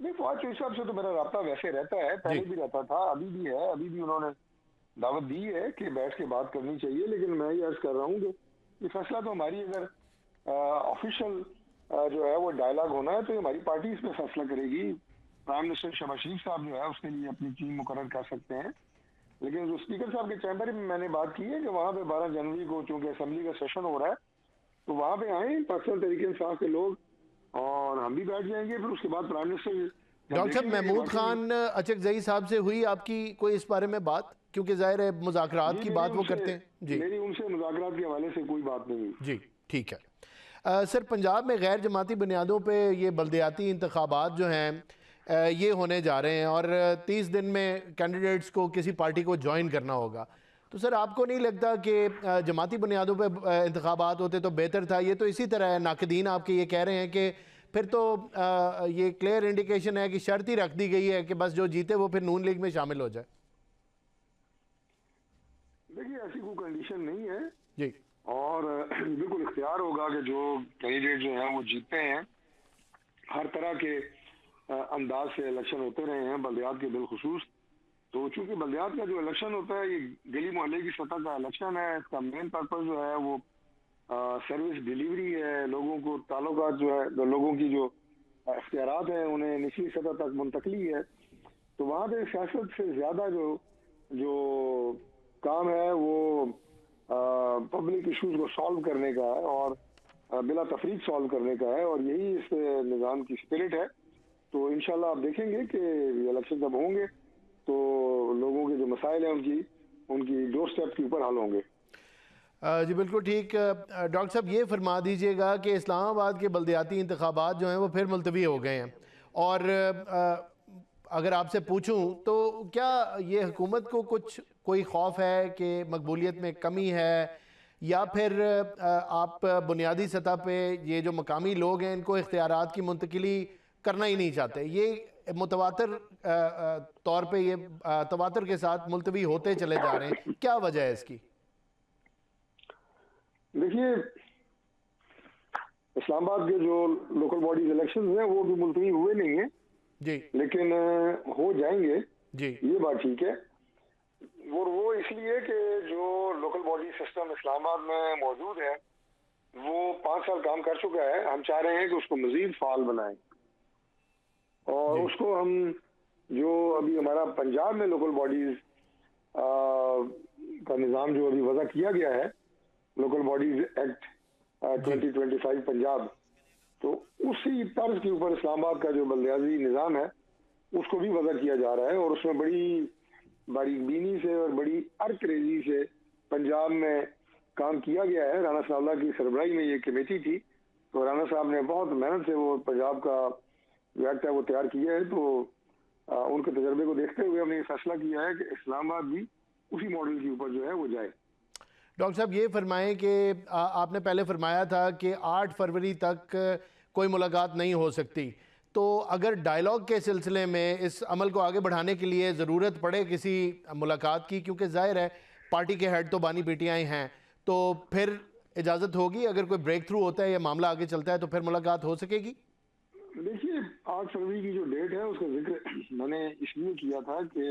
نہیں، فواد چوہدری صاحب سے تو میرا رابطہ ویسے رہتا ہے، جی پہلے بھی رہتا تھا، ابھی بھی ہے، ابھی بھی انہوں نے دعوت دی ہے کہ بیٹھ کے بات کرنی چاہیے، لیکن میں یہ عرض کر رہا ہوں کہ یہ فیصلہ تو ہماری، اگر آفیشیل جو ہے وہ ڈائلاگ ہونا ہے تو یہ ہماری پارٹی اس پہ فیصلہ کرے گی۔ پرائم منسٹر شہباز شریف صاحب جو ہے اس کے لیے اپنی ٹیم مقرر کر سکتے ہیں، لیکن جو اسپیکر صاحب کے چیمبر میں نے بات کی ہے کہ وہاں پہ 12 جنوری کو چونکہ اسمبلی کا سیشن ہو رہا ہے تو وہاں پہ آئیں پاکستان تحریک انصاف کے لوگ، اور ہم بھی بیٹھ جائیں گے، پھر اس کے بعد پرائم منسٹر جب ڈاکٹر صاحب، دیکھیں گے کہ محمود واقعی۔ خان اچکزئی صاحب سے ہوئی آپ کی کوئی اس بارے میں بات؟ کیونکہ ظاہر ہے مذاکرات جی کی میری بات ان وہ سے کرتے ہیں۔ جی میری ان سے مذاکرات کے حوالے سے کوئی بات نہیں ہوئی۔ جی ٹھیک ہے۔ سر، پنجاب میں غیر جماعتی بنیادوں پہ یہ بلدیاتی انتخابات جو ہیں یہ ہونے جا رہے ہیں، اور 30 دن میں کینڈیڈیٹس کو کسی پارٹی کو جوائن کرنا ہوگا، تو سر آپ کو نہیں لگتا کہ جماعتی بنیادوں پہ انتخابات ہوتے تو بہتر تھا؟ یہ تو اسی طرح ہے، ناقدین آپ کے یہ کہہ رہے ہیں کہ پھر تو یہ کلیئر انڈیکیشن ہے کہ شرط ہی رکھ دی گئی ہے کہ بس جو جیتے وہ پھر نون لیگ میں شامل ہو جائے۔ دیکھیے ایسی کوئی کنڈیشن نہیں ہے، جی اور بالکل اختیار ہوگا کہ جو کینڈیڈیٹ جو ہیں وہ جیتے ہیں، ہر طرح کے انداز سے الیکشن ہوتے رہے ہیں بلدیات کے بالخصوص، تو چونکہ بلدیات کا جو الیکشن ہوتا ہے یہ گلی محلے کی سطح کا الیکشن ہے، اس کا مین پرپز جو ہے وہ سروس ڈیلیوری ہے، لوگوں کو تعلقات جو ہے لوگوں کی جو اختیارات ہیں انہیں نچلی سطح تک منتقلی ہے، تو وہاں پہ سیاست سے زیادہ جو کام ہے وہ پبلک ایشوز کو سالو کرنے کا ہے، اور بلا تفریق سالو کرنے کا ہے، اور یہی اس نظام کی اسپرٹ ہے۔ تو انشاءاللہ آپ دیکھیں گے کہ یہ الیکشن جب ہوں گے تو لوگوں کے جو مسائل ہیں ان کی ڈور سٹیپ کے اوپر حل ہوں گے۔ جی بالکل ٹھیک۔ ڈاکٹر صاحب یہ فرما دیجئے گا کہ اسلام آباد کے بلدیاتی انتخابات جو ہیں وہ پھر ملتوی ہو گئے ہیں، اور اگر آپ سے پوچھوں تو کیا یہ حکومت کو کوئی خوف ہے کہ مقبولیت میں کمی ہے، یا پھر آپ بنیادی سطح پہ یہ جو مقامی لوگ ہیں ان کو اختیارات کی منتقلی کرنا ہی نہیں چاہتے؟ یہ متواتر طور پہ یہ تواتر کے ساتھ ملتوی ہوتے چلے جا رہے ہیں، کیا وجہ ہے اس کی؟ دیکھیے اسلام آباد کے جو لوکل باڈیز الیکشنز ہیں وہ بھی ملتوی ہوئے نہیں ہیں، جی لیکن ہو جائیں گے، جی یہ بات ٹھیک ہے، اور وہ اس لیے کہ جو لوکل باڈی سسٹم اسلام آباد میں موجود ہے وہ 5 سال کام کر چکا ہے، ہم چاہ رہے ہیں کہ اس کو مزید فعال بنائیں، اور جی اس کو ہم جو ابھی ہمارا پنجاب میں لوکل باڈیز کا نظام جو ابھی وضع کیا گیا ہے، لوکل باڈیز ایکٹ 2025 پنجاب، تو اسی طرز کے اوپر اسلام آباد کا جو بلدیاتی نظام ہے اس کو بھی وضع کیا جا رہا ہے، اور اس میں بڑی باریک بینی سے اور بڑی ارک ریزی سے پنجاب میں کام کیا گیا ہے۔ رانا ثناء اللہ کی سربراہی میں یہ کمیٹی تھی، تو رانا صاحب نے بہت محنت سے وہ پنجاب کا جو ایکٹ ہے وہ تیار کیا ہے، تو ان کے تجربے کو دیکھتے ہوئے ہم نے یہ فیصلہ کیا ہے کہ اسلام آباد بھی اسی ماڈل کے اوپر جو ہے وہ جائے۔ ڈاکٹر صاحب یہ فرمائیں کہ آپ نے پہلے فرمایا تھا کہ 8 فروری تک کوئی ملاقات نہیں ہو سکتی، تو اگر ڈائیلاگ کے سلسلے میں اس عمل کو آگے بڑھانے کے لیے ضرورت پڑے کسی ملاقات کی، کیونکہ ظاہر ہے پارٹی کے ہیڈ تو بانی پی ٹی آئی ہیں، تو پھر اجازت ہوگی؟ اگر کوئی بریک تھرو ہوتا ہے یا معاملہ آگے چلتا ہے تو پھر ملاقات ہو سکے گی؟ دیکھیے 8 فروری کی جو ڈیٹ ہے اس کا ذکر میں نے اس لیے کیا تھا کہ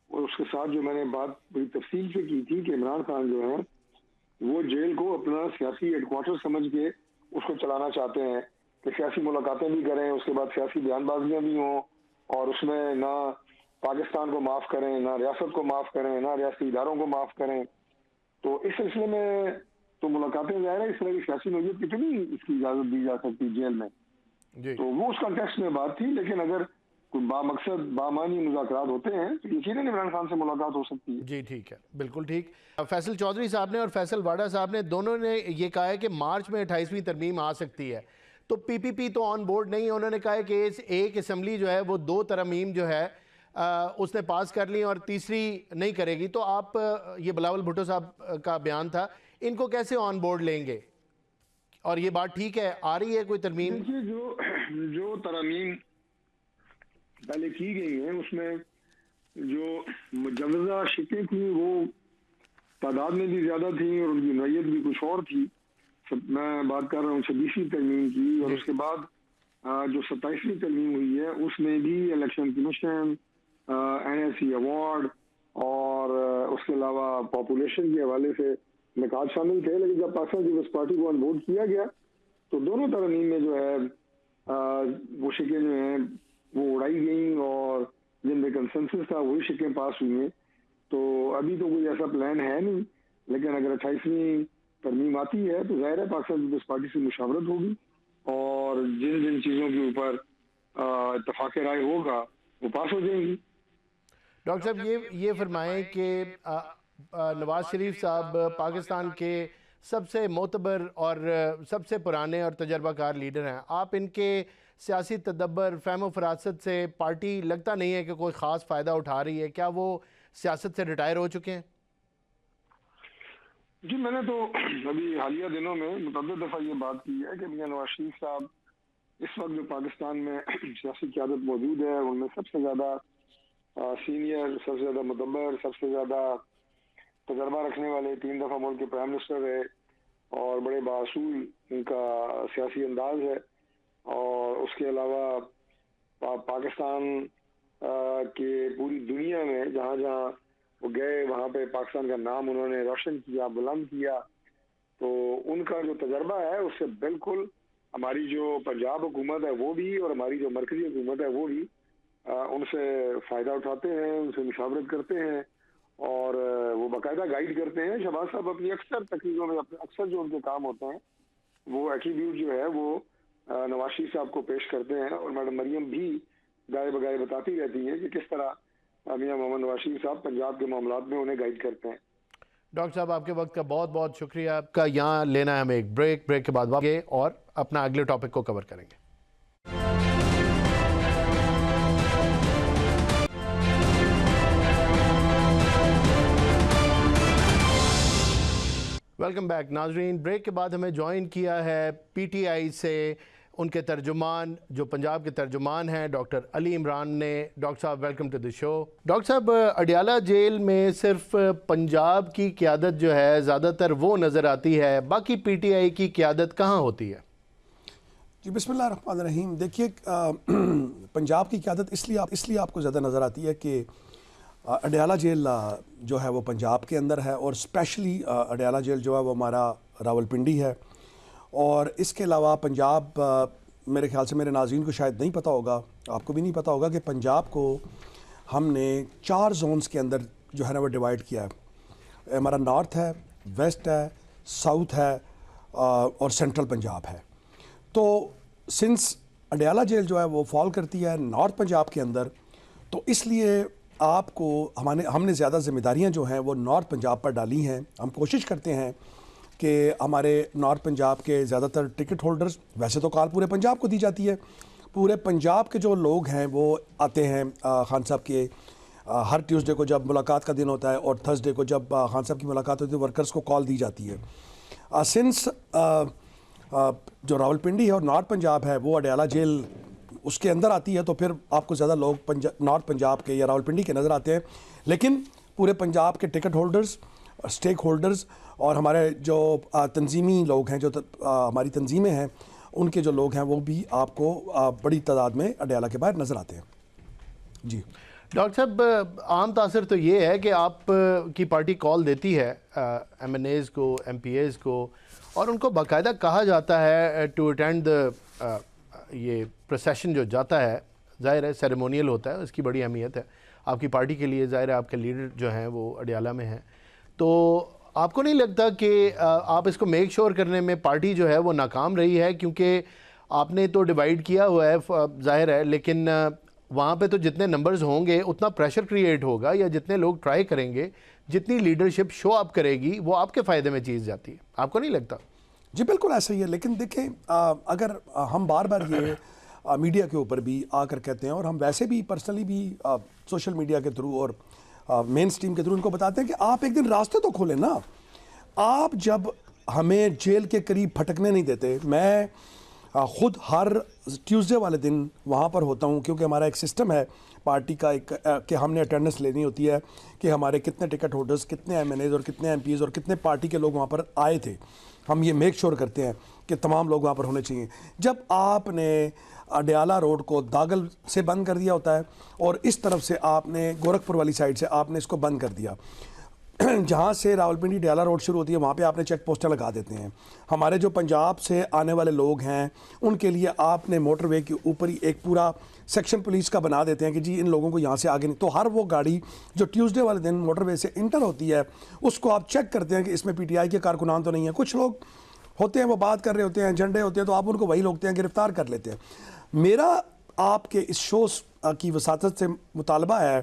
اور اس کے ساتھ جو میں نے بات بڑی تفصیل سے کی تھی کہ عمران خان جو ہے وہ جیل کو اپنا سیاسی ہیڈ کوارٹر سمجھ کے اس کو چلانا چاہتے ہیں، کہ سیاسی ملاقاتیں بھی کریں، اس کے بعد سیاسی بیان بازیاں بھی ہوں، اور اس میں نہ پاکستان کو معاف کریں، نہ ریاست کو معاف کریں، نہ ریاستی اداروں کو معاف کریں، تو اس سلسلے میں تو ملاقاتیں ظاہر ہے اس طرح کی سیاسی نوعیت کی تو نہیں اس کی اجازت دی جا سکتی جیل میں، جی تو وہ اس کنٹیکسٹ میں بات تھی، لیکن اگر کوئی بامقصد بامانی مذاکرات ہوتے ہیں تو یقیناً عمران خان سے ملاقات ہو سکتی ہے۔ جی ٹھیک ہے، بالکل ٹھیک۔ فیصل چودھری صاحب نے اور فیصل واڈا صاحب نے دونوں نے یہ کہا ہے کہ مارچ میں 28ویں ترمیم آ سکتی ہے، تو پی پی پی تو آن بورڈ نہیں ہے، انہوں نے کہا ہے کہ ایک اسمبلی جو ہے وہ 2 ترمیم جو ہے اس نے پاس کر لی اور تیسری نہیں کرے گی، تو آپ یہ بلاول بھٹو صاحب کا بیان تھا، ان کو کیسے آن بورڈ لیں گے؟ اور یہ بات ٹھیک ہے، آ رہی ہے کوئی ترمیم؟ دیکھیے جو ترامیم پہلے کی گئی ہیں اس میں جو مجوزہ شکیں تھیں وہ تعداد میں بھی زیادہ تھیں اور ان کی نوعیت بھی کچھ اور تھی، میں بات کر رہا ہوں 26ویں ترمیم کی، اور جی اس کے بعد جو 27ویں ترمیم ہوئی ہے اس میں بھی الیکشن کمیشن، NSE ایوارڈ اور اس کے علاوہ پاپولیشن کے حوالے سے نکات شامل تھے، لیکن جب پاکستان پیپلز پارٹی کو آن بورڈ کیا گیا تو دونوں ترمیم میں جو ہے وہ شکیں جو ہیں وہ اڑائی گئیں اور جن میں کنسنسس تھا وہی شکیں پاس ہوئی ہیں. تو ابھی تو کوئی ایسا پلان ہے نہیں، لیکن اگر 28ویں ترمیم آتی ہے تو ظاہر ہے پاکستان پیپلز پارٹی سے مشاورت ہوگی اور جن جن چیزوں کے اوپر اتفاق رائے ہوگا وہ پاس ہو جائیں گی. ڈاکٹر صاحب یہ فرمائیں کہ نواز شریف صاحب پاکستان کے سب سے معتبر اور سب سے پرانے اور تجربہ کار لیڈر ہیں. آپ ان کے سیاسی تدبر، فہم و فراست سے پارٹی لگتا نہیں ہے کہ کوئی خاص فائدہ اٹھا رہی ہے. کیا وہ سیاست سے ریٹائر ہو چکے ہیں؟ جی میں نے تو ابھی حالیہ دنوں میں متعدد دفعہ یہ بات کی ہے کہ میاں نواز شریف صاحب اس وقت جو پاکستان میں سیاسی قیادت موجود ہے ان میں سب سے زیادہ سینئر، سب سے زیادہ مدبر، سب سے زیادہ تجربہ رکھنے والے، 3 دفعہ ملک کے پرائم منسٹر ہے اور بڑے باصول ان کا سیاسی انداز ہے. اور اس کے علاوہ پاکستان کے پوری دنیا میں جہاں جہاں وہ گئے وہاں پہ پاکستان کا نام انہوں نے روشن کیا، بلند کیا. تو ان کا جو تجربہ ہے اس سے بالکل ہماری جو پنجاب حکومت ہے وہ بھی اور ہماری جو مرکزی حکومت ہے وہ بھی ان سے فائدہ اٹھاتے ہیں، ان سے مشاورت کرتے ہیں اور وہ باقاعدہ گائیڈ کرتے ہیں. شہباز صاحب اپنی اکثر تقریروں میں اکثر جو ان کے کام ہوتے ہیں وہ ایٹریبیوٹ جو ہے وہ نواز شریف صاحب کو پیش کرتے ہیں اور میڈم مریم بھی گائے بگائے بتاتی رہتی ہیں کہ کس طرح میاں محمد نواز شریف صاحب پنجاب کے معاملات میں انہیں گائیڈ کرتے ہیں. ڈاکٹر صاحب آپ کے وقت کا بہت بہت شکریہ. آپ کا یہاں لینا ہے ہمیں ایک بریک کے بعد واپس اور اپنا اگلے ٹاپک کو کور کریں گے. ویلکم بیک ناظرین. بریک کے بعد ہمیں جوائن کیا ہے PTI سے ان کے ترجمان، جو پنجاب کے ترجمان ہیں، ڈاکٹر علی عمران نے. ڈاکٹر صاحب welcome to the show. Doctor صاحب اڈیالہ جیل میں صرف پنجاب کی قیادت جو ہے زیادہ تر وہ نظر آتی ہے، باقی PTI کی قیادت کہاں ہوتی ہے؟ جی بسم اللہ الرحمن الرحیم. دیکھیے پنجاب کی قیادت اس لیے آپ کو زیادہ نظر آتی ہے کہ اڈیالہ جیل جو ہے وہ پنجاب کے اندر ہے اور اسپیشلی اڈیالہ جیل جو ہے وہ ہمارا راولپنڈی ہے. اور اس کے علاوہ پنجاب میرے خیال سے میرے ناظرین کو شاید نہیں پتہ ہوگا، آپ کو بھی نہیں پتہ ہوگا کہ پنجاب کو ہم نے 4 زونز کے اندر جو ہے نا وہ ڈیوائیڈ کیا ہے. ہمارا نارتھ ہے، ویسٹ ہے، ساؤتھ ہے اور سینٹرل پنجاب ہے. تو سنس اڈیالہ جیل جو ہے وہ فال کرتی ہے نارتھ پنجاب کے اندر، تو اس لیے آپ کو ہم نے زیادہ ذمہ داریاں جو ہیں وہ نارتھ پنجاب پر ڈالی ہیں. ہم کوشش کرتے ہیں کہ ہمارے نارتھ پنجاب کے زیادہ تر ٹکٹ ہولڈرز، ویسے تو کال پورے پنجاب کو دی جاتی ہے، پورے پنجاب کے جو لوگ ہیں وہ آتے ہیں خان صاحب کے ہر ٹیوزڈے کو جب ملاقات کا دن ہوتا ہے اور تھرسڈے کو جب خان صاحب کی ملاقات ہوتی ہے ورکرز کو کال دی جاتی ہے. سنس جو راولپنڈی ہے اور نارتھ پنجاب ہے وہ اڈیالہ جیل اس کے اندر آتی ہے، تو پھر آپ کو زیادہ لوگ نارتھ پنجاب کے یا راولپنڈی کے نظر آتے ہیں. لیکن پورے پنجاب کے ٹکٹ ہولڈرز، اسٹیک ہولڈرز اور ہمارے جو تنظیمی لوگ ہیں، جو ہماری تنظیمیں ہیں، ان کے جو لوگ ہیں وہ بھی آپ کو بڑی تعداد میں اڈیالہ کے باہر نظر آتے ہیں. جی ڈاکٹر صاحب عام تاثر تو یہ ہے کہ آپ کی پارٹی کال دیتی ہے MNAs کو، MPAs کو، اور ان کو باقاعدہ کہا جاتا ہے ٹو اٹینڈ یہ پروسیشن جو جاتا ہے، ظاہر ہے سیریمونیل ہوتا ہے، اس کی بڑی اہمیت ہے آپ کی پارٹی کے لیے. ظاہر ہے آپ کے لیڈر جو ہیں وہ اڈیالہ میں ہیں. تو آپ کو نہیں لگتا کہ آپ اس کو میک شور کرنے میں پارٹی جو ہے وہ ناکام رہی ہے؟ کیونکہ آپ نے تو ڈیوائیڈ کیا ہوا ہے ظاہر ہے، لیکن وہاں پہ تو جتنے نمبرز ہوں گے اتنا پریشر کریٹ ہوگا، یا جتنے لوگ ٹرائی کریں گے، جتنی لیڈرشپ شو اپ کرے گی وہ آپ کے فائدے میں چیز جاتی ہے. آپ کو نہیں لگتا؟ جی بالکل ایسا ہی ہے. لیکن دیکھیں اگر ہم بار بار یہ میڈیا کے اوپر بھی آ کر کہتے ہیں اور ہم ویسے بھی پرسنلی بھی سوشل میڈیا کے تھرو اور مین اسٹریم کے تھرو ان کو بتاتے ہیں کہ آپ ایک دن راستے تو کھولیں نا. آپ جب ہمیں جیل کے قریب پھٹکنے نہیں دیتے، میں خود ہر ٹیوزڈے والے دن وہاں پر ہوتا ہوں، کیونکہ ہمارا ایک سسٹم ہے پارٹی کا ایک کہ ہم نے اٹینڈنس لینی ہوتی ہے کہ ہمارے کتنے ٹکٹ ہولڈرز، کتنے MNAs اور کتنے MPs اور کتنے پارٹی کے لوگ وہاں پر آئے تھے. ہم یہ میک شور کرتے ہیں کہ تمام لوگ وہاں پر ہونے چاہیے. جب آپ نے اڈیالہ روڈ کو داگل سے بند کر دیا ہوتا ہے اور اس طرف سے آپ نے گورکھپور والی سائڈ سے آپ نے اس کو بند کر دیا, جہاں سے راولپنڈی اڈیالہ روڈ شروع ہوتی ہے وہاں پہ آپ نے چیک پوسٹیں لگا دیتے ہیں. ہمارے جو پنجاب سے آنے والے لوگ ہیں ان کے لیے آپ نے موٹر وے کے اوپر ہی ایک پورا سیکشن پولیس کا بنا دیتے ہیں کہ جی ان لوگوں کو یہاں سے آگے نہیں. تو ہر وہ گاڑی جو ٹیوزڈے والے دن موٹر وے سے انٹر ہوتی ہے اس کو آپ چیک کرتے ہیں کہ اس میں پی ٹی آئی کے کارکنان تو نہیں ہیں. کچھ لوگ ہوتے ہیں وہ بات کر رہے ہوتے ہیں, جھنڈے ہوتے ہیں, تو آپ ان کو وہی لوگ ہیں گرفتار کر لیتے ہیں. میرا آپ کے اس شو کی وساطت سے مطالبہ ہے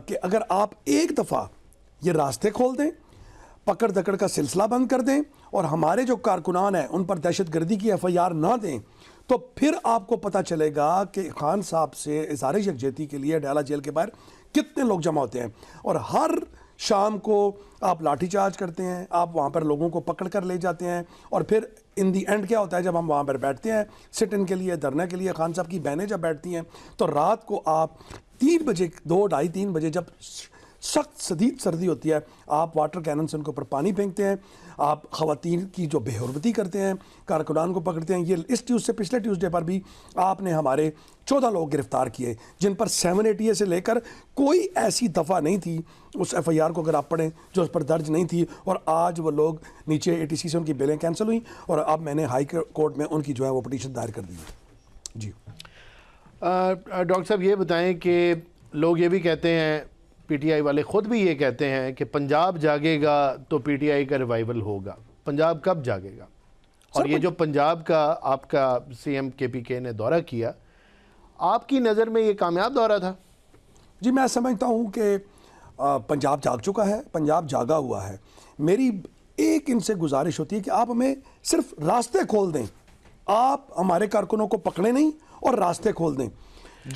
کہ اگر آپ ایک دفعہ یہ راستے کھول دیں, پکڑ دکڑ کا سلسلہ بند کر دیں اور ہمارے جو کارکنان ہیں ان پر دہشت گردی کی ایف آئی آر نہ دیں, تو پھر آپ کو پتہ چلے گا کہ خان صاحب سے اظہار یکجہتی کے لیے اڈیالہ جیل کے باہر کتنے لوگ جمع ہوتے ہیں. اور ہر شام کو آپ لاٹھی چارج کرتے ہیں, آپ وہاں پر لوگوں کو پکڑ کر لے جاتے ہیں, اور پھر ان دی اینڈ کیا ہوتا ہے جب ہم وہاں پر بیٹھتے ہیں سٹ ان کے لیے, دھرنے کے لیے, خان صاحب کی بہنیں جب بیٹھتی ہیں تو رات کو آپ 3 بجے 2 ڈھائی 3 بجے جب سخت شدید سردی ہوتی ہے آپ واٹر کینن سے ان کے اوپر پانی پھینکتے ہیں, آپ خواتین کی جو بے حرمتی کرتے ہیں, کارکنان کو پکڑتے ہیں. یہ اس ٹیوزڈے پچھلے ٹیوزڈے پر بھی آپ نے ہمارے 14 لوگ گرفتار کیے جن پر 780 سے لے کر کوئی ایسی دفعہ نہیں تھی اس ایف آئی آر کو اگر آپ پڑھیں جو اس پر درج نہیں تھی, اور آج وہ لوگ نیچے اے ٹی سی سے ان کی بیلیں کینسل ہوئیں اور اب میں نے ہائی کورٹ میں ان کی جو ہے وہ پٹیشن دائر کر دی ہے. جی ڈاکٹر صاحب یہ بتائیں کہ لوگ یہ بھی کہتے ہیں, پی ٹی آئی والے خود بھی یہ کہتے ہیں کہ پنجاب جاگے گا تو پی ٹی آئی کا ریوائیول ہوگا. پنجاب کب جاگے گا؟ اور یہ جو پنجاب کا آپ کا سی ایم کے پی کے نے دورہ کیا, آپ کی نظر میں یہ کامیاب دورہ تھا؟ جی میں سمجھتا ہوں کہ پنجاب جاگ چکا ہے, پنجاب جاگا ہوا ہے. میری ایک ان سے گزارش ہوتی ہے کہ آپ ہمیں صرف راستے کھول دیں, آپ ہمارے کارکنوں کو پکڑے نہیں اور راستے کھول دیں.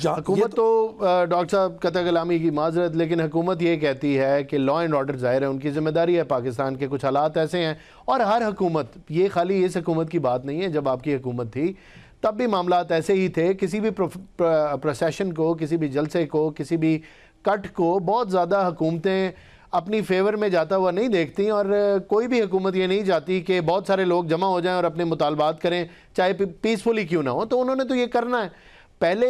حکومت تو ڈاکٹر صاحب قطع کلامی کی معذرت, لیکن حکومت یہ کہتی ہے کہ لا اینڈ آرڈر ظاہر ہے ان کی ذمہ داری ہے, پاکستان کے کچھ حالات ایسے ہیں, اور ہر حکومت, یہ خالی اس حکومت کی بات نہیں ہے, جب آپ کی حکومت تھی تب بھی معاملات ایسے ہی تھے. کسی بھی پروسیشن کو, کسی بھی جلسے کو, کسی بھی کٹ کو بہت زیادہ حکومتیں اپنی فیور میں جاتا ہوا نہیں دیکھتی, اور کوئی بھی حکومت یہ نہیں چاہتی کہ بہت سارے لوگ جمع ہو جائیں اور اپنے مطالبات کریں, چاہے پیسفلی کیوں نہ ہو. تو انہوں نے تو یہ کرنا ہے. پہلے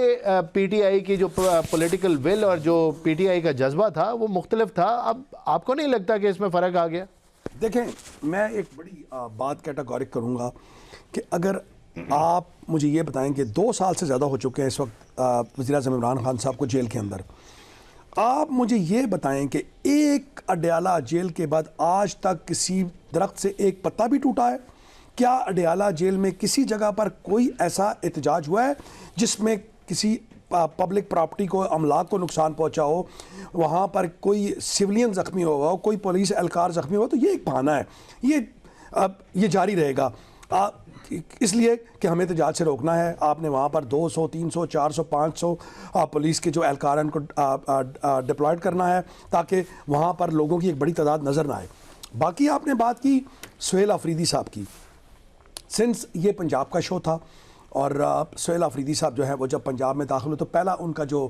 پی ٹی آئی کی جو پولیٹیکل ول اور جو پی ٹی آئی کا جذبہ تھا وہ مختلف تھا. اب آپ کو نہیں لگتا کہ اس میں فرق آ گیا؟ دیکھیں میں ایک بڑی بات کیٹاگورک کروں گا کہ اگر آپ مجھے یہ بتائیں کہ 2 سال سے زیادہ ہو چکے ہیں اس وقت وزیر اعظم عمران خان صاحب کو جیل کے اندر, آپ مجھے یہ بتائیں کہ ایک اڈیالہ جیل کے بعد آج تک کسی درخت سے ایک پتا بھی ٹوٹا ہے؟ کیا اڈیالہ جیل میں کسی جگہ پر کوئی ایسا احتجاج ہوا ہے جس میں کسی پبلک پراپرٹی کو, املاک کو نقصان پہنچا ہو, وہاں پر کوئی سیولین زخمی ہوا ہو, کوئی پولیس اہلکار زخمی ہوا؟ تو یہ ایک بہانہ ہے, یہ جاری رہے گا اس لیے کہ ہمیں احتجاج سے روکنا ہے. آپ نے وہاں پر 200 300 400 500 پولیس کے جو اہلکار ہیں ان کو ڈپلائڈ کرنا ہے تاکہ وہاں پر لوگوں کی ایک بڑی تعداد نظر نہ آئے. باقی آپ نے بات کی سہیل آفریدی صاحب کی, سنس یہ پنجاب کا شو تھا اور سہیل آفریدی صاحب جو ہے وہ جب پنجاب میں داخل ہوئے تو پہلا ان کا جو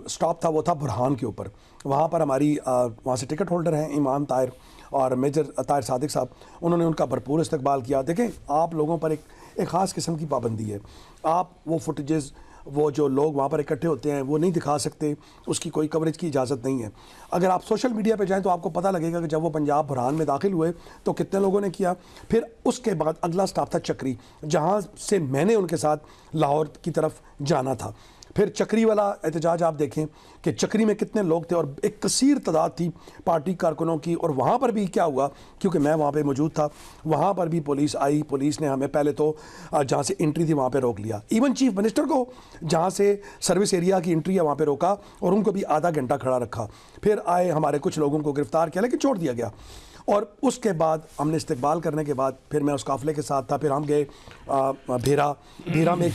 سٹاپ تھا وہ تھا برہان کے اوپر. وہاں پر ہماری وہاں سے ٹکٹ ہولڈر ہیں ایمان طاہر اور میجر طاہر صادق صاحب, انہوں نے ان کا بھرپور استقبال کیا. دیکھیں آپ لوگوں پر ایک خاص قسم کی پابندی ہے, آپ وہ فوٹیجز وہ جو لوگ وہاں پر اکٹھے ہوتے ہیں وہ نہیں دکھا سکتے, اس کی کوئی کوریج کی اجازت نہیں ہے. اگر آپ سوشل میڈیا پہ جائیں تو آپ کو پتہ لگے گا کہ جب وہ پنجاب برہان میں داخل ہوئے تو کتنے لوگوں نے کیا. پھر اس کے بعد اگلا سٹاپ تھا چکری, جہاں سے میں نے ان کے ساتھ لاہور کی طرف جانا تھا. پھر چکری والا احتجاج آپ دیکھیں کہ چکری میں کتنے لوگ تھے اور ایک کثیر تعداد تھی پارٹی کارکنوں کی, اور وہاں پر بھی کیا ہوا کیونکہ میں وہاں پہ موجود تھا, وہاں پر بھی پولیس آئی, پولیس نے ہمیں پہلے تو جہاں سے انٹری تھی وہاں پہ روک لیا. ایون چیف منسٹر کو جہاں سے سروس ایریا کی انٹری ہے وہاں پہ روکا اور ان کو بھی آدھا گھنٹہ کھڑا رکھا. پھر آئے ہمارے کچھ لوگوں کو گرفتار کیا لیکن چھوڑ دیا گیا. اور اس کے بعد ہم نے استقبال کرنے کے بعد پھر میں اس قافلے کے ساتھ تھا, پھر ہم گئے بھیرا میں ایک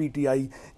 PTI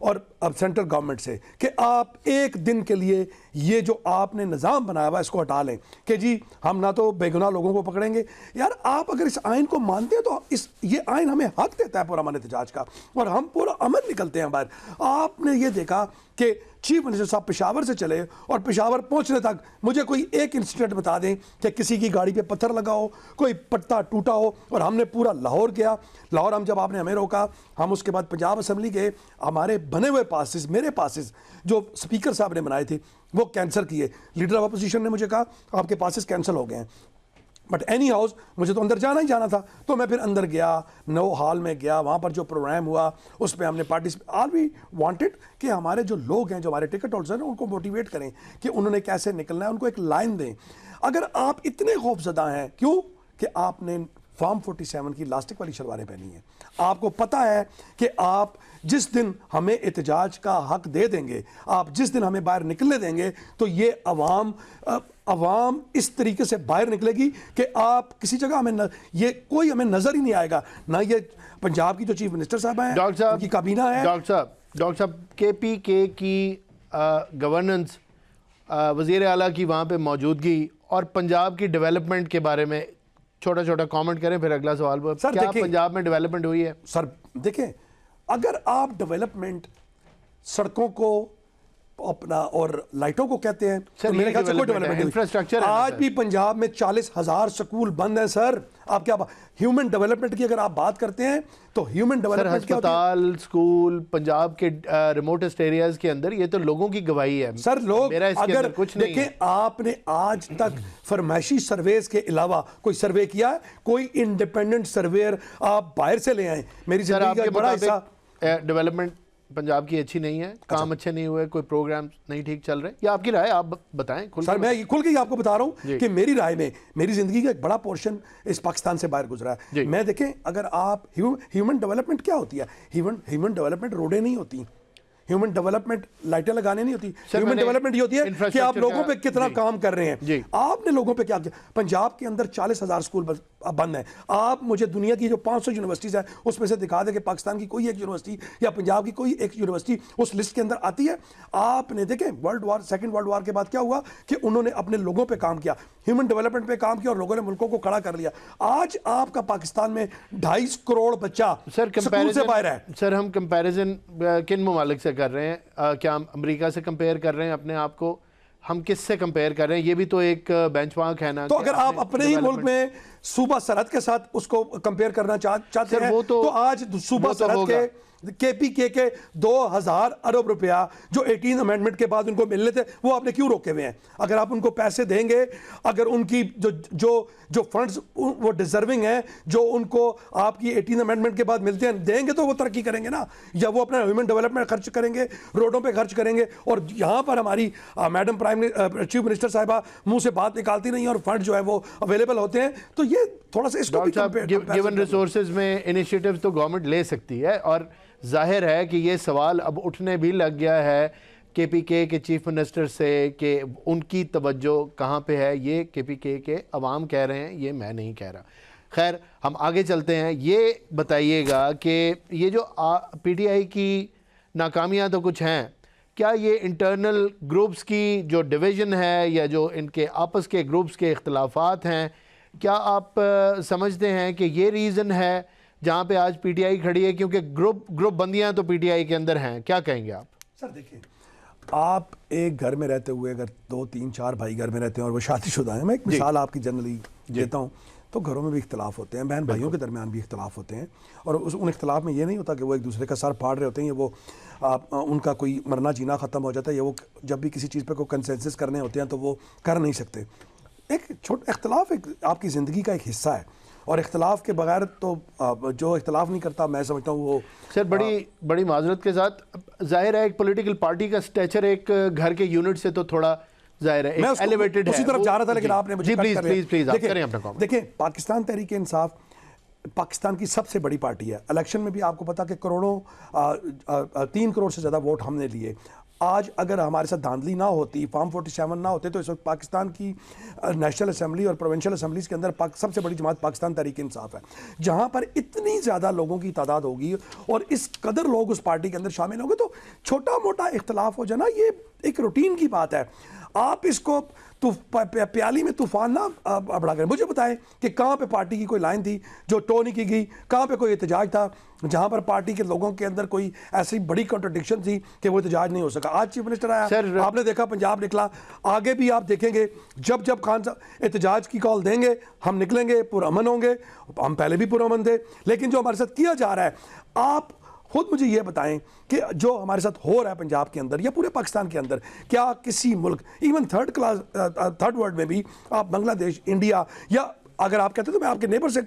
اور اب سینٹرل گورنمنٹ سے کہ آپ ایک دن کے لیے یہ جو آپ نے نظام بنایا ہوا اس کو ہٹا لیں کہ جی ہم نہ تو بے گناہ لوگوں کو پکڑیں گے. یار آپ اگر اس آئین کو مانتے ہیں تو یہ آئین ہمیں حق دیتا ہے پورا امن احتجاج کا, اور ہم پورا امن نکلتے ہیں باہر. آپ نے یہ دیکھا کہ چیف منسٹر صاحب پشاور سے چلے اور پشاور پہنچنے تک مجھے کوئی ایک انسیڈنٹ بتا دیں کہ کسی کی گاڑی پہ پتھر لگا ہو, کوئی پٹا ٹوٹا ہو. اور ہم نے پورا لاہور گیا, لاہور ہم جب آپ نے ہمیں روکا, ہم اس کے بعد پنجاب اسمبلی گئے, ہمارے بنے ہوئے پاسز, میرے پاسز جو اسپیکر صاحب نے بنائے تھے وہ کینسل کیے. لیڈر آف اپوزیشن نے مجھے کہا آپ کے پاسز کینسل ہو گئے ہیں. بٹ اینی ہاؤس مجھے تو اندر جانا ہی جانا تھا, تو میں پھر اندر گیا, نو ہال میں گیا, وہاں پر جو پروگرام ہوا اس پہ ہم نے آل وی وانٹڈ کہ ہمارے جو لوگ ہیں, جو ہمارے ٹکٹ ہولڈرز ہیں, ان کو موٹیویٹ کریں کہ انہوں نے کیسے نکلنا ہے, ان کو ایک لائن دیں. اگر آپ اتنے خوف زدہ ہیں, کیوں کہ آپ نے فارم 47 کی لاسٹک والی شلواریں پہنی ہیں, آپ کو پتہ ہے کہ آپ جس دن ہمیں احتجاج کا حق دے دیں گے, آپ جس دن ہمیں باہر نکلنے دیں گے, تو یہ عوام اس طریقے سے باہر نکلے گی کہ آپ کسی جگہ ہمیں یہ کوئی ہمیں نظر ہی نہیں آئے گا. نہ یہ پنجاب کی جو چیف منسٹر صاحب ہیں, ان کی کابینہ ہے. ڈاکٹر صاحب کے پی کے کی گورننس, وزیر اعلیٰ کی وہاں پہ موجودگی اور پنجاب کی ڈیولپمنٹ کے بارے میں چھوٹا چھوٹا کامنٹ کریں, پھر اگلا سوال. کیا پنجاب میں ڈیولپمنٹ ہوئی ہے؟ سر دیکھیں, اگر آپ ڈیولپمنٹ سڑکوں کو اپنا اور لائٹوں کو کہتے ہیں تو میرے خیال سے کوئی ڈیولپمنٹ انفراسٹرکچر آج بھی پنجاب میں 40,000 سکول بند ہیں. سر آپ کیا ہیومن ڈیولپمنٹ کی اگر آپ بات کرتے ہیں تو ہیومن ڈیولپمنٹ کیا ہوتا ہے؟ ہسپتال, اسکول پنجاب کے ریموٹسٹ ایریاز کے اندر, یہ تو لوگوں کی گواہی ہے. سر لوگ اگر دیکھیں, ہے. آپ نے آج تک فرمائشی سرویز کے علاوہ کوئی سروے کیا ہے؟ کوئی انڈیپینڈنٹ سرویئر آپ باہر سے لے آئیں. میری زندگی کا بڑا حصہ ڈیولپمنٹ پنجاب کی اچھی نہیں ہے, کام اچھے نہیں ہوئے, کوئی پروگرام نہیں ٹھیک چل رہے, یا آپ کی رائے آپ بتائیں. سر میں کھل کے آپ کو بتا رہا ہوں کہ میری رائے میں میری زندگی کا ایک بڑا پورشن اس پاکستان سے باہر گزرا ہے. میں دیکھیں, اگر آپ ہیومن ڈیولپمنٹ کیا ہوتی ہے؟ ہیومن ڈیولپمنٹ روڈیں نہیں ہوتی, ہیومن ڈیولپمنٹ لائٹیں لگانے نہیں ہوتی. ہیومن ڈیولپمنٹ یہ ہوتی ہے کہ آپ لوگوں پہ کتنا کام کر رہے ہیں. آپ نے لوگوں پہ کیا کیا؟ پنجاب کے اندر 40,000 سکول بند ہیں. آپ مجھے دنیا کی جو 500 یونیورسٹیز ہیں اس میں سے دکھا دیں کہ پاکستان کی کوئی ایک یونیورسٹی یا پنجاب کی کوئی ایک یونیورسٹی اس لسٹ کے اندر آتی ہے. آپ نے دیکھیں سیکنڈ ورلڈ وار کے بعد کیا ہوا کہ انہوں نے اپنے لوگوں پہ کام کیا, ہیومن ڈیولپمنٹ پہ کام کیا, اور لوگوں نے ملکوں کو کھڑا کر لیا. آج آپ کا پاکستان میں 2.5 کروڑ بچہ سکول سے باہر ہے. سر ہم کمپیریزن کن ممالک سے کر رہے ہیں؟ کیا ہم امریکہ سے کمپیئر کر رہے ہیں اپنے آپ کو؟ ہم کس سے کمپیئر کر رہے ہیں؟ یہ بھی تو ایک بینچ مارک ہے نا. تو اگر آپ اپنے ہی ملک میں صوبہ سرحد کے ساتھ اس کو کمپیئر کرنا چاہتے ہیں تو آج صوبہ سرحد کے کے پی کے 2,000 ارب روپیہ جو 18 امینڈمنٹ کے بعد ان کو ملنے تھے وہ آپ نے کیوں روکے ہوئے ہیں؟ اگر آپ ان کو پیسے دیں گے, اگر ان کی جو فنڈز وہ ڈیزرونگ ہیں, جو ان کو آپ کی 18 امینڈمنٹ کے بعد ملتے ہیں, دیں گے تو وہ ترقی کریں گے نا, یا وہ اپنا ہیومن ڈیولپمنٹ خرچ کریں گے, روڈوں پہ خرچ کریں گے. اور یہاں پر ہماری میڈم چیف منسٹر صاحبہ منہ سے بات نکالتی نہیں اور فنڈ جو ہے وہ اویلیبل ہوتے ہیں. تو یہ تھوڑا سا اس کو گیون ریسورسز میں انیشیٹیوز تو گورنمنٹ لے سکتی ہے, اور ظاہر ہے کہ یہ سوال اب اٹھنے بھی لگ گیا ہے کے پی کے چیف منسٹر سے کہ ان کی توجہ کہاں پہ ہے. یہ کے پی کے عوام کہہ رہے ہیں, یہ میں نہیں کہہ رہا. خیر ہم آگے چلتے ہیں. یہ بتائیے گا کہ یہ جو پی ٹی آئی کی ناکامیاں تو کچھ ہیں, کیا یہ انٹرنل گروپس کی جو ڈویژن ہے یا جو ان کے آپس کے گروپس کے اختلافات ہیں, کیا آپ سمجھتے ہیں کہ یہ ریزن ہے جہاں پہ آج پی ٹی آئی کھڑی ہے؟ کیونکہ گروپ بندیاں تو پی ٹی آئی کے اندر ہیں. کیا کہیں گے آپ؟ سر دیکھیں, آپ ایک گھر میں رہتے ہوئے اگر 2 3 4 بھائی گھر میں رہتے ہیں اور وہ شادی شدہ ہیں, میں ایک مثال آپ کی جنرلی دیتا ہوں, تو گھروں میں بھی اختلاف ہوتے ہیں, بہن بھائیوں کے درمیان بھی اختلاف ہوتے ہیں, اور ان اختلاف میں یہ نہیں ہوتا کہ وہ ایک دوسرے کا سر پھاڑ رہے ہوتے ہیں, یا وہ ان کا کوئی مرنا جینا ختم ہو جاتا ہے, یا وہ جب بھی کسی چیز پہ کوئی کنسنسس کرنے ہوتے ہیں تو وہ کر نہیں سکتے. ایک اختلاف ایک آپ کی زندگی کا ایک حصہ ہے, اور اختلاف کے بغیر تو جو اختلاف نہیں کرتا میں سمجھتا ہوں وہ. سر بڑی معذرت کے ساتھ, ظاہر ہے ایک پولیٹیکل پارٹی کا سٹیچر ایک گھر کے یونٹ سے تو تھوڑا ظاہر ہے ایلیویٹڈ ہے, اسی طرف جا رہا تھا, لیکن آپ نے مجھے پلیز آپ کریں اپنا کام. دیکھیں, پاکستان تحریک انصاف پاکستان کی سب سے بڑی پارٹی ہے. الیکشن میں بھی آپ کو پتا کہ کروڑوں 3 کروڑ سے زیادہ ووٹ ہم نے لیے. آج اگر ہمارے ساتھ دھاندلی نہ ہوتی، فارم 47 نہ ہوتے، تو اس وقت پاکستان کی نیشنل اسمبلی اور پروونشل اسمبلیز کے اندر سب سے بڑی جماعت پاکستان تحریک انصاف ہے، جہاں پر اتنی زیادہ لوگوں کی تعداد ہوگی اور اس قدر لوگ اس پارٹی کے اندر شامل ہوں گے، تو چھوٹا موٹا اختلاف ہو جانا یہ ایک روٹین کی بات ہے. آپ اس کو پیالی میں طوفان نہ بڑھا کریں. مجھے بتائیں کہ کہاں پہ پارٹی کی کوئی لائن تھی جو ٹو نہیں کی گئی، کہاں پہ کوئی احتجاج تھا جہاں پر پارٹی کے لوگوں کے اندر کوئی ایسی بڑی کنٹرڈکشن تھی کہ وہ احتجاج نہیں ہو سکا. آج چیف منسٹر آیا، آپ نے دیکھا پنجاب نکلا، آگے بھی آپ دیکھیں گے جب خان صاحب احتجاج کی کال دیں گے ہم نکلیں گے، پرامن ہوں گے. ہم پہلے بھی پرامن تھے، لیکن جو ہمارے ساتھ کیا جا رہا ہے، آپ خود مجھے یہ بتائیں کہ جو ہمارے ساتھ ہو رہا ہے پنجاب کے اندر یا پورے پاکستان کے اندر، کیا کسی ملک ایون تھرڈ ورلڈ میں بھی، آپ بنگلہ دیش، انڈیا، یا اگر آپ کہتے ہیں تو میں آپ کے نیبر سے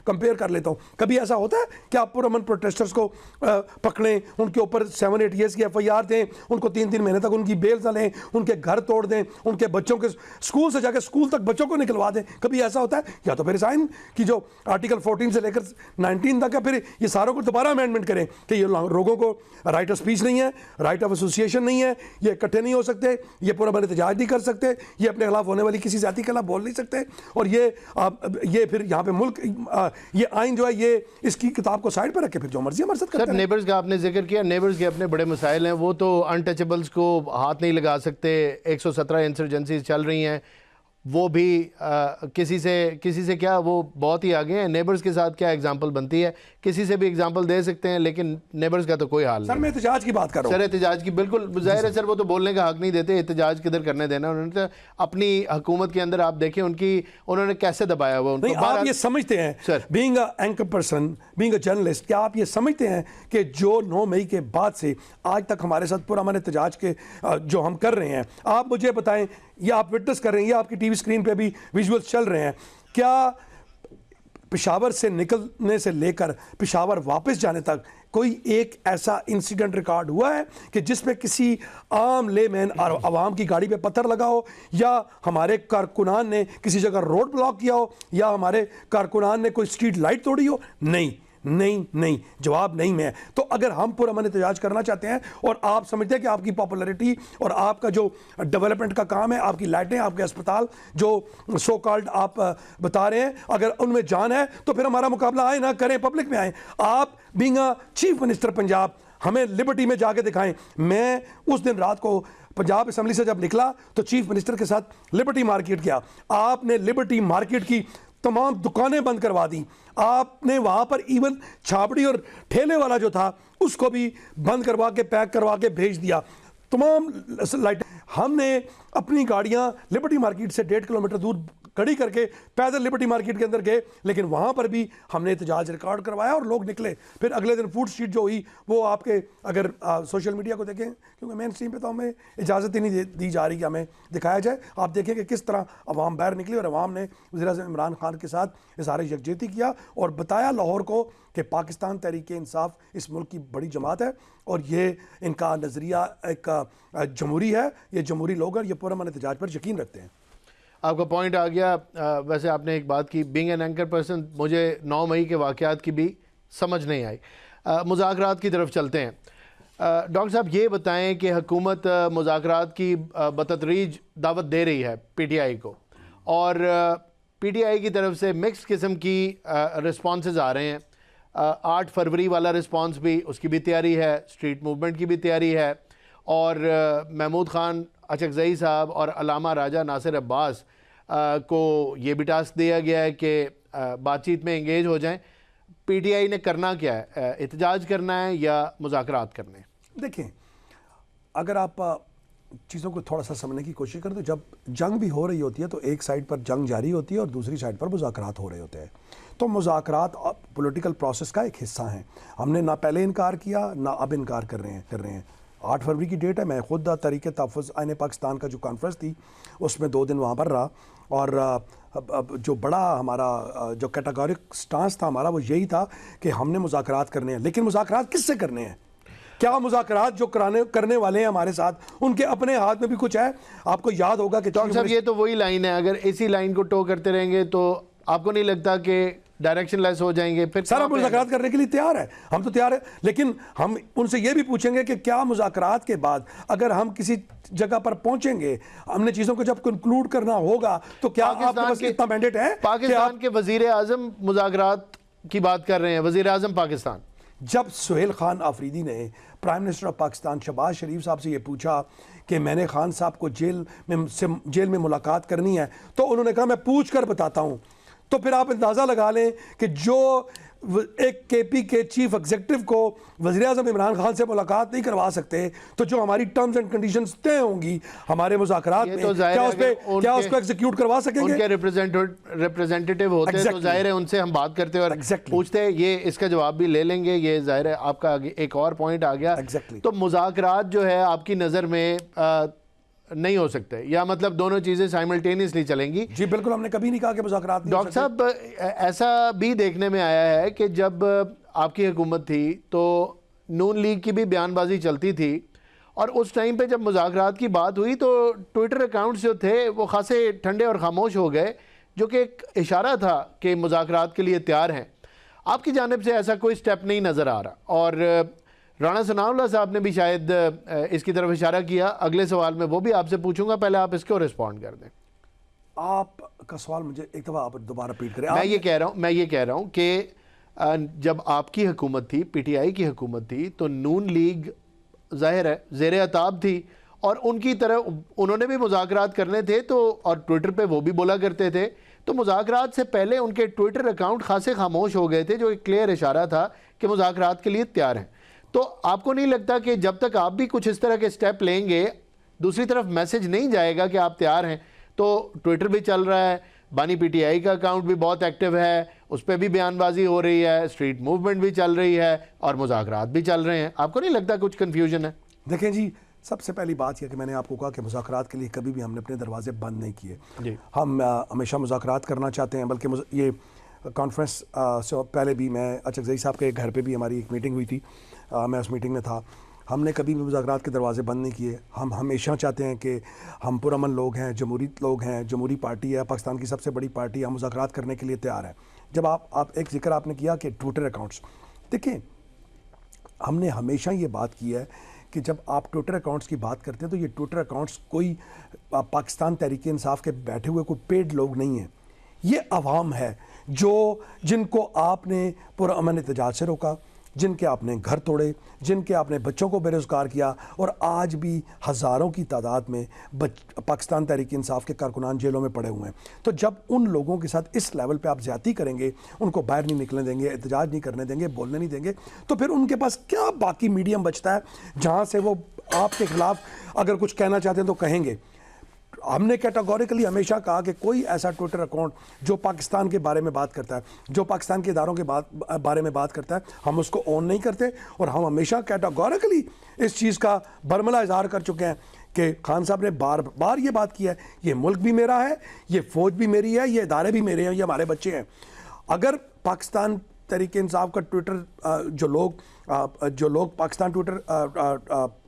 کمپیئر کر لیتا ہوں، کبھی ایسا ہوتا ہے کہ آپ پرامن پروٹیسٹرز کو پکڑیں، ان کے اوپر 7-8 ایئرس کی FIR دیں، ان کو 3 مہینے تک ان کی بیلز نہ لیں، ان کے گھر توڑ دیں، ان کے بچوں کے اسکول سے جا کے اسکول تک بچوں کو نکلوا دیں؟ کبھی ایسا ہوتا ہے؟ یا تو پھر سائن کی جو آرٹیکل 14 سے لے کر 19 تک ہے، پھر یہ ساروں کو دوبارہ امینڈمنٹ کریں کہ یہ لوگوں کو رائٹ آف اسپیچ نہیں ہے، رائٹ آف ایسوسیشن نہیں ہے، یہ اکٹھے نہیں ہو سکتے، یہ پرامن احتجاج نہیں کر سکتے، یہ اپنے خلاف ہونے والی کسی ذاتی کے خلاف بول نہیں سکتے، اور یہ پھر یہاں پہ ملک یہ آئین جو ہے یہ اس کی کتاب کو سائڈ پہ رکھ کے پھر جو مرضی ہمارے ساتھ کرتے ہیں. سر نیبرز کا آپ نے ذکر کیا، نیبرز کے اپنے بڑے مسائل ہیں، وہ تو انٹچبلز کو ہاتھ نہیں لگا سکتے. 117 انسرجنسیز چل رہی ہیں، وہ بھی کسی سے کیا، وہ بہت ہی آگے ہیں. نیبرز کے ساتھ کیا اگزامپل بنتی ہے؟ کسی سے بھی اگزامپل دے سکتے ہیں، لیکن نیبرز کا تو کوئی حال نہیں. سر میں احتجاج کی بات کر رہا ہوں. سر احتجاج کی بالکل ظاہر ہے سر، وہ تو بولنے کا حق نہیں دیتے، احتجاج کدھر کرنے دینا. انہوں نے اپنی حکومت کے اندر آپ دیکھیں انہوں نے کیسے دبایا ہوا. نہیں، آپ یہ سمجھتے ہیں being a anchor person, being a journalist, کیا آپ یہ سمجھتے ہیں کہ جو 9 مئی کے بعد سے آج تک ہمارے ساتھ پرامن احتجاج کے جو ہم کر رہے ہیں، آپ مجھے بتائیں، یہ آپ وٹنس کر رہے ہیں، یہ آپ کی ٹی وی اسکرین پہ بھی ویژولز چل رہے ہیں، کیا پشاور سے نکلنے سے لے کر پشاور واپس جانے تک کوئی ایک ایسا انسیڈنٹ ریکارڈ ہوا ہے کہ جس پہ کسی عام لے مین عوام کی گاڑی پہ پتھر لگا ہو، یا ہمارے کارکنان نے کسی جگہ روڈ بلاک کیا ہو، یا ہمارے کارکنان نے کوئی اسٹریٹ لائٹ توڑی ہو؟ نہیں، جواب نہیں میں. تو اگر ہم پرامن احتجاج کرنا چاہتے ہیں اور آپ سمجھتے ہیں کہ آپ کی پاپولیرٹی اور آپ کا جو ڈیولپمنٹ کا کام ہے، آپ کی لائٹیں، آپ کے اسپتال جو سو کالڈ آپ بتا رہے ہیں، اگر ان میں جان ہے تو پھر ہمارا مقابلہ آئے نہ کریں، پبلک میں آئیں. آپ being a chief minister Punjab ہمیں لبرٹی میں جا کے دکھائیں. میں اس دن رات کو پنجاب اسمبلی سے جب نکلا تو چیف منسٹر کے ساتھ لبرٹی مارکیٹ کیا. آپ نے لبرٹی مارکیٹ کی تمام دکانیں بند کروا دی. آپ نے وہاں پر ایون چھاپڑی اور ٹھیلے والا جو تھا اس کو بھی بند کروا کے پیک کروا کے بھیج دیا. تمام لائٹ ہم نے اپنی گاڑیاں لبرٹی مارکیٹ سے 1.5 کلومیٹر دور کھڑی کر کے پیدل لبرٹی مارکیٹ کے اندر گئے، لیکن وہاں پر بھی ہم نے احتجاج ریکارڈ کروایا اور لوگ نکلے. پھر اگلے دن فوڈ اسٹریٹ جو ہوئی، وہ آپ کے اگر سوشل میڈیا کو دیکھیں، کیونکہ مین اسٹریم پہ تو ہمیں اجازت ہی نہیں دی جا رہی کہ ہمیں دکھایا جائے، آپ دیکھیں کہ کس طرح عوام باہر نکلی اور عوام نے وزیر اعظم عمران خان کے ساتھ اظہار یکجہتی کیا اور بتایا لاہور کو کہ پاکستان تحریک انصاف اس ملک کی بڑی جماعت ہے اور یہ ان کا نظریہ ایک جمہوری ہے، یہ جمہوری لوگ ہیں، یہ پرامن احتجاج پر یقین رکھتے ہیں. آپ کا پوائنٹ آ گیا. ویسے آپ نے ایک بات کی، بینگ این اینکر پرسن، مجھے 9 مئی کے واقعات کی بھی سمجھ نہیں آئی. مذاکرات کی طرف چلتے ہیں. ڈاکٹر صاحب یہ بتائیں کہ حکومت مذاکرات کی بتدریج دعوت دے رہی ہے PTI کو، اور PTI کی طرف سے مکس قسم کی رسپانسز آ رہے ہیں. 8 فروری والا رسپانس بھی، اس کی بھی تیاری ہے، اسٹریٹ موومنٹ کی بھی تیاری ہے، اور محمود خان اچکزئی صاحب اور علامہ راجہ ناصر عباس کو یہ بھی ٹاسک دیا گیا ہے کہ بات چیت میں انگیج ہو جائیں. PTI نے کرنا کیا ہے؟ احتجاج کرنا ہے یا مذاکرات کرنے؟ دیکھیں، اگر آپ چیزوں کو تھوڑا سا سمجھنے کی کوشش کریں تو جب جنگ بھی ہو رہی ہوتی ہے تو ایک سائڈ پر جنگ جاری ہوتی ہے اور دوسری سائڈ پر مذاکرات ہو رہے ہوتے ہیں. تو مذاکرات پولیٹیکل پروسیس کا ایک حصہ ہیں. ہم نے نہ پہلے انکار کیا نہ اب انکار کر رہے ہیں. 8 فروری کی ڈیٹ ہے. میں خود تحریک تحفظ آئین پاکستان کا جو کانفرنس تھی اس میں 2 دن وہاں پر رہا، اور جو بڑا ہمارا جو کیٹاگورک سٹانس تھا ہمارا وہ یہی تھا کہ ہم نے مذاکرات کرنے ہیں. لیکن مذاکرات کس سے کرنے ہیں؟ کیا مذاکرات جو کرنے والے ہیں ہمارے ساتھ ان کے اپنے ہاتھ میں بھی کچھ ہے؟ آپ کو یاد ہوگا کہ ڈاکٹر صاحب یہ تو وہی لائن ہے، اگر اسی لائن کو ٹو کرتے رہیں گے تو آپ کو نہیں لگتا کہ ڈائریکشن لیس ہو جائیں گے. پھر سر ہم مذاکرات کرنے کے لیے تیار ہیں, ہم تو تیار ہیں, لیکن ہم ان سے یہ بھی پوچھیں گے کہ کیا مذاکرات کے بعد اگر ہم کسی جگہ پر پہنچیں گے, ہم نے چیزوں کو جب کنکلوڈ کرنا ہوگا تو کیا آپ کے پاس اتنا مینڈیٹ ہے؟ پاکستان کے وزیر اعظم مذاکرات کی بات کر رہے ہیں, وزیر اعظم پاکستان. جب سہیل خان آفریدی نے prime minister of Pakistan Shehbaz Sharif صاحب سے یہ پوچھا کہ میں نے خان صاحب کو جیل میں ملاقات کرنی ہے, تو انہوں نے کہا میں پوچھ کر بتاتا ہوں. تو پھر آپ اندازہ لگا لیں کہ جو ایک کے پی کے چیف ایگزیکٹو کو وزیر اعظم عمران خان سے ملاقات نہیں کروا سکتے, تو جو ہماری ٹرمز اینڈ کنڈیشنز طے ہوں گی ہمارے مذاکرات میں, کیا اس کو ایگزیکیوٹ کروا سکیں گے؟ ان کے ریپرزینٹیٹیو ہوتے ہیں تو ظاہر ہے ان سے ہم بات کرتے اور پوچھتے, یہ اس کا جواب بھی لے لیں گے. یہ ظاہر ہے آپ کا ایک اور پوائنٹ آ گیا. تو مذاکرات جو ہے آپ کی نظر میں نہیں ہو سکتے, یا مطلب دونوں چیزیں سائملٹینیسلی چلیں گی؟ جی بالکل, ہم نے کبھی نہیں کہا کہ مذاکرات نہیں ہو سکتے. ڈاکٹر صاحب ایسا بھی دیکھنے میں آیا ہے کہ جب آپ کی حکومت تھی تو نون لیگ کی بھی بیان بازی چلتی تھی, اور اس ٹائم پہ جب مذاکرات کی بات ہوئی تو ٹویٹر اکاؤنٹس جو تھے وہ خاصے ٹھنڈے اور خاموش ہو گئے, جو کہ ایک اشارہ تھا کہ مذاکرات کے لیے تیار ہیں. آپ کی جانب سے ایسا کوئی سٹیپ نہیں نظر آ رہا, اور رانا ثناء اللہ صاحب نے بھی شاید اس کی طرف اشارہ کیا. اگلے سوال میں وہ بھی آپ سے پوچھوں گا, پہلے آپ اس کو رسپونڈ کر دیں. آپ کا سوال مجھے ایک دفعہ آپ دوبارہ ریپیٹ کریں. میں یہ کہہ رہا ہوں کہ جب آپ کی حکومت تھی, پی ٹی آئی کی حکومت تھی, تو نون لیگ ظاہر ہے زیر عتاب تھی, اور ان کی طرف انہوں نے بھی مذاکرات کرنے تھے, تو اور ٹویٹر پہ وہ بھی بولا کرتے تھے, تو مذاکرات سے پہلے ان کے ٹویٹر اکاؤنٹ خاصے خاموش ہو گئے تھے, جو ایک کلیئر اشارہ تھا کہ مذاکرات کے لیے تیار ہیں. تو آپ کو نہیں لگتا کہ جب تک آپ بھی کچھ اس طرح کے سٹیپ لیں گے, دوسری طرف میسج نہیں جائے گا کہ آپ تیار ہیں؟ تو ٹویٹر بھی چل رہا ہے, بانی پی ٹی آئی کا اکاؤنٹ بھی بہت ایکٹیو ہے, اس پہ بھی بیان بازی ہو رہی ہے, اسٹریٹ موومنٹ بھی چل رہی ہے, اور مذاکرات بھی چل رہے ہیں. آپ کو نہیں لگتا کچھ کنفیوژن ہے؟ دیکھیں جی, سب سے پہلی بات یہ کہ میں نے آپ کو کہا کہ مذاکرات کے لیے کبھی بھی ہم نے اپنے دروازے بند نہیں کیے. ہم ہمیشہ مذاکرات کرنا چاہتے ہیں, بلکہ یہ کانفرنس سے پہلے بھی میں اچکزئی صاحب کے گھر پہ بھی ہماری ایک میٹنگ ہوئی تھی, میں اس میٹنگ میں تھا. ہم نے کبھی بھی مذاکرات کے دروازے بند نہیں کیے. ہم ہمیشہ چاہتے ہیں کہ ہم پرامن لوگ ہیں, جمہوری لوگ ہیں, جمہوری پارٹی ہے, پاکستان کی سب سے بڑی پارٹی ہے, ہم مذاکرات کرنے کے لیے تیار ہیں. جب آپ ایک ذکر آپ نے کیا کہ ٹویٹر اکاؤنٹس, دیکھیں ہم نے ہمیشہ یہ بات کی ہے کہ جب آپ ٹویٹر اکاؤنٹس کی بات کرتے ہیں تو یہ ٹویٹر اکاؤنٹس کوئی پاکستان تحریک انصاف کے بیٹھے ہوئے کوئی پیڈ لوگ نہیں ہیں. یہ عوام ہے جن کو آپ نے پرامن احتجاج سے روکا, جن کے آپ نے گھر توڑے, جن کے آپ نے بچوں کو بے روزگار کیا, اور آج بھی ہزاروں کی تعداد میں پاکستان تحریک انصاف کے کارکنان جیلوں میں پڑے ہوئے ہیں. تو جب ان لوگوں کے ساتھ اس لیول پہ آپ زیادتی کریں گے, ان کو باہر نہیں نکلنے دیں گے, احتجاج نہیں کرنے دیں گے, بولنے نہیں دیں گے, تو پھر ان کے پاس کیا باقی میڈیم بچتا ہے جہاں سے وہ آپ کے خلاف اگر کچھ کہنا چاہتے ہیں تو کہیں گے. ہم نے کیٹاگوریکلی ہمیشہ کہا کہ کوئی ایسا ٹویٹر اکاؤنٹ جو پاکستان کے بارے میں بات کرتا ہے, جو پاکستان کے اداروں کے بارے میں بات کرتا ہے, ہم اس کو اون نہیں کرتے. اور ہم ہمیشہ کیٹاگوریکلی اس چیز کا برملا اظہار کر چکے ہیں کہ خان صاحب نے بار بار یہ بات کی ہے, یہ ملک بھی میرا ہے, یہ فوج بھی میری ہے, یہ ادارے بھی میرے ہیں, یہ ہمارے بچے ہیں. اگر پاکستان تحریک انصاف کا ٹویٹر جو لوگ پاکستان ٹویٹر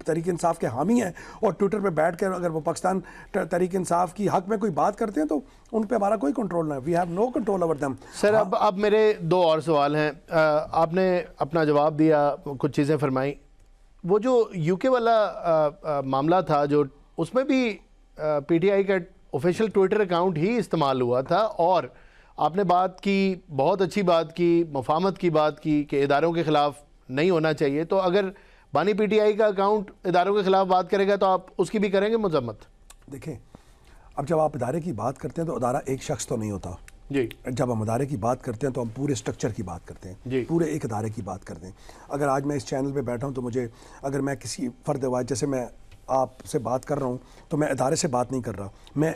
تحریک انصاف کے حامی ہیں اور ٹویٹر پہ بیٹھ کر اگر وہ پاکستان تحریک انصاف کی حق میں کوئی بات کرتے ہیں تو ان پہ ہمارا کوئی کنٹرول نہیں ہے. We have no control over them. Sir اب میرے دو اور سوال ہیں. آپ نے اپنا جواب دیا, کچھ چیزیں فرمائیں. وہ جو یو کے والا معاملہ تھا, جو اس میں بھی پی ٹی آئی کا آفیشیل ٹویٹر اکاؤنٹ ہی استعمال ہوا تھا, اور آپ نے بات کی, بہت اچھی بات کی, مفاہمت کی بات کی کہ اداروں کے خلاف نہیں ہونا چاہیے. تو اگر بانی پی ٹی آئی کا اکاؤنٹ اداروں کے خلاف بات کرے گا تو آپ اس کی بھی کریں گے مذمت؟ دیکھیں, اب جب آپ ادارے کی بات کرتے ہیں تو ادارہ ایک شخص تو نہیں ہوتا. جی, جب ہم ادارے کی بات کرتے ہیں تو ہم پورے سٹرکچر کی بات کرتے ہیں, پورے ایک ادارے کی بات کرتے ہیں. اگر آج میں اس چینل پہ بیٹھا ہوں تو مجھے, اگر میں کسی فرد واحد, جیسے میں آپ سے بات کر رہا ہوں, تو میں ادارے سے بات نہیں کر رہا, میں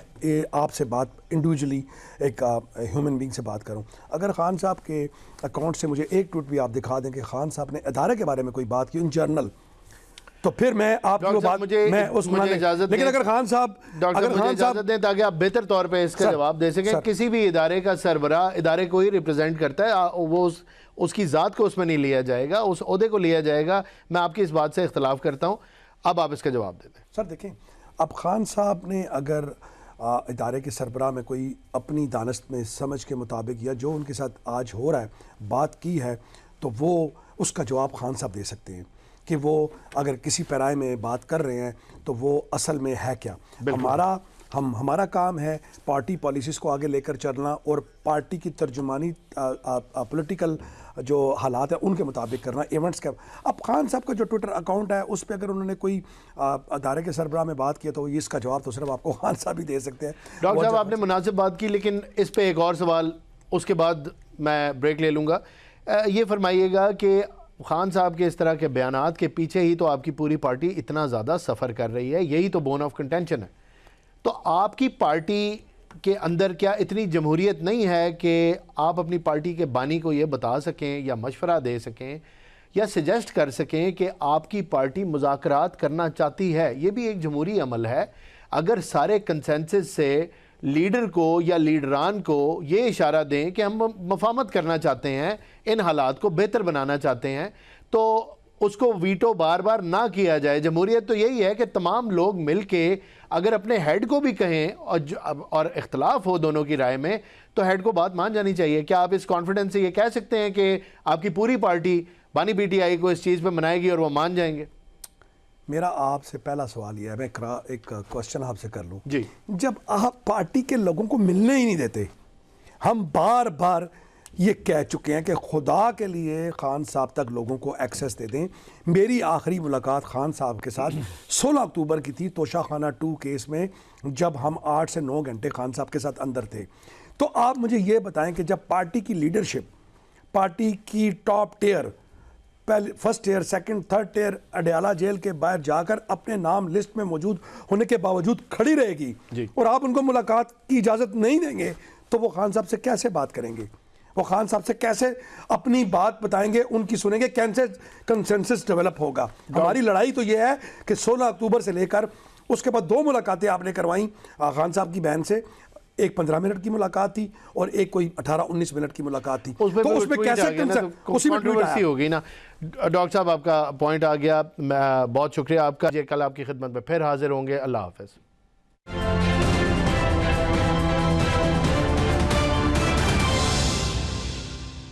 آپ سے بات انڈیویجولی ایک ہیومن بینگ سے بات کروں. اگر خان صاحب کے اکاؤنٹ سے مجھے ایک ٹویٹ بھی آپ دکھا دیں کہ خان صاحب نے ادارے کے بارے میں کوئی بات کی ان جرنل, تو پھر میں آپ کی بات میں اس لیکن اگر خان صاحب اجازت دیں تاکہ آپ بہتر طور پہ اس کا جواب دے سکیں. کسی بھی ادارے کا سربراہ ادارے کو ہی ریپرزینٹ کرتا ہے, وہ اس کی ذات کو اس میں نہیں لیا جائے گا, اس عہدے کو لیا جائے گا. میں آپ کی اس بات سے اختلاف کرتا ہوں. اب آپ اس کا جواب دے دیں. سر دیکھیں, اب خان صاحب نے اگر ادارے کے سربراہ میں کوئی اپنی دانست میں سمجھ کے مطابق یا جو ان کے ساتھ آج ہو رہا ہے بات کی ہے تو وہ اس کا جواب خان صاحب دے سکتے ہیں کہ وہ اگر کسی پیرائے میں بات کر رہے ہیں تو وہ اصل میں ہے کیا. ہمارا کام ہے پارٹی پالیسیز کو آگے لے کر چلنا اور پارٹی کی ترجمانی پولیٹیکل جو حالات ہیں ان کے مطابق کرنا ایونٹس کا. اب خان صاحب کا جو ٹویٹر اکاؤنٹ ہے اس پہ اگر انہوں نے کوئی ادارے کے سربراہ میں بات کیا تو اس کا جواب تو صرف آپ کو خان صاحب ہی دے سکتے ہیں. ڈاکٹر صاحب آپ نے مناسب بات کی, لیکن اس پہ ایک اور سوال اس کے بعد میں بریک لے لوں گا. یہ فرمائیے گا کہ خان صاحب کے اس طرح کے بیانات کے پیچھے ہی تو آپ کی پوری پارٹی اتنا زیادہ سفر کر رہی ہے, یہی تو بون آف کنٹینشن ہے. تو آپ کی پارٹی کے اندر کیا اتنی جمہوریت نہیں ہے کہ آپ اپنی پارٹی کے بانی کو یہ بتا سکیں یا مشورہ دے سکیں یا سجیسٹ کر سکیں کہ آپ کی پارٹی مذاکرات کرنا چاہتی ہے؟ یہ بھی ایک جمہوری عمل ہے. اگر سارے کنسنسس سے لیڈر کو یا لیڈران کو یہ اشارہ دیں کہ ہم مفاہمت کرنا چاہتے ہیں, ان حالات کو بہتر بنانا چاہتے ہیں, تو اس کو ویٹو بار بار نہ کیا جائے. جمہوریت تو یہی ہے کہ تمام لوگ مل کے اگر اپنے ہیڈ کو بھی کہیں اور اختلاف ہو دونوں کی رائے میں تو ہیڈ کو بات مان جانی چاہیے. کیا آپ اس کانفیڈنس سے یہ کہہ سکتے ہیں کہ آپ کی پوری پارٹی بانی پی ٹی آئی کو اس چیز پہ منائے گی اور وہ مان جائیں گے؟ میرا آپ سے پہلا سوال یہ ہے, میں ایک کوسچن آپ سے کر لوں. جی, جب آپ پارٹی کے لوگوں کو ملنے ہی نہیں دیتے, ہم بار بار یہ کہہ چکے ہیں کہ خدا کے لیے خان صاحب تک لوگوں کو ایکسیس دے دیں. میری آخری ملاقات خان صاحب کے ساتھ 16 اکتوبر کی تھی توشہ خانہ 2 کیس میں, جب ہم 8 سے 9 گھنٹے خان صاحب کے ساتھ اندر تھے. تو آپ مجھے یہ بتائیں کہ جب پارٹی کی لیڈرشپ, پارٹی کی top tier, first tier, second, third tier Adiala jail کے باہر جا کر اپنے نام لسٹ میں موجود ہونے کے باوجود کھڑی رہے گی اور آپ ان کو ملاقات کی اجازت نہیں دیں گے, تو وہ خان صاحب سے کیسے بات کریں گے؟ وہ خان صاحب سے کیسے اپنی بات بتائیں گے, ان کی سنیں گے, کیسے کنسنسس ڈیولپ ہوگا؟ ہماری لڑائی تو یہ ہے کہ 16 اکتوبر سے لے کر اس کے بعد 2 ملاقاتیں آپ نے کروائیں خان صاحب کی بہن سے, ایک 15 منٹ کی ملاقات تھی اور ایک کوئی 18-19 منٹ کی ملاقات تھی. تو اس میں کیسے کنٹروورسی ہو گئی نا. ڈاکٹر صاحب آپ کا پوائنٹ آ گیا, بہت شکریہ آپ کا. کل آپ کی خدمت میں پھر حاضر ہوں گے. اللہ حافظ.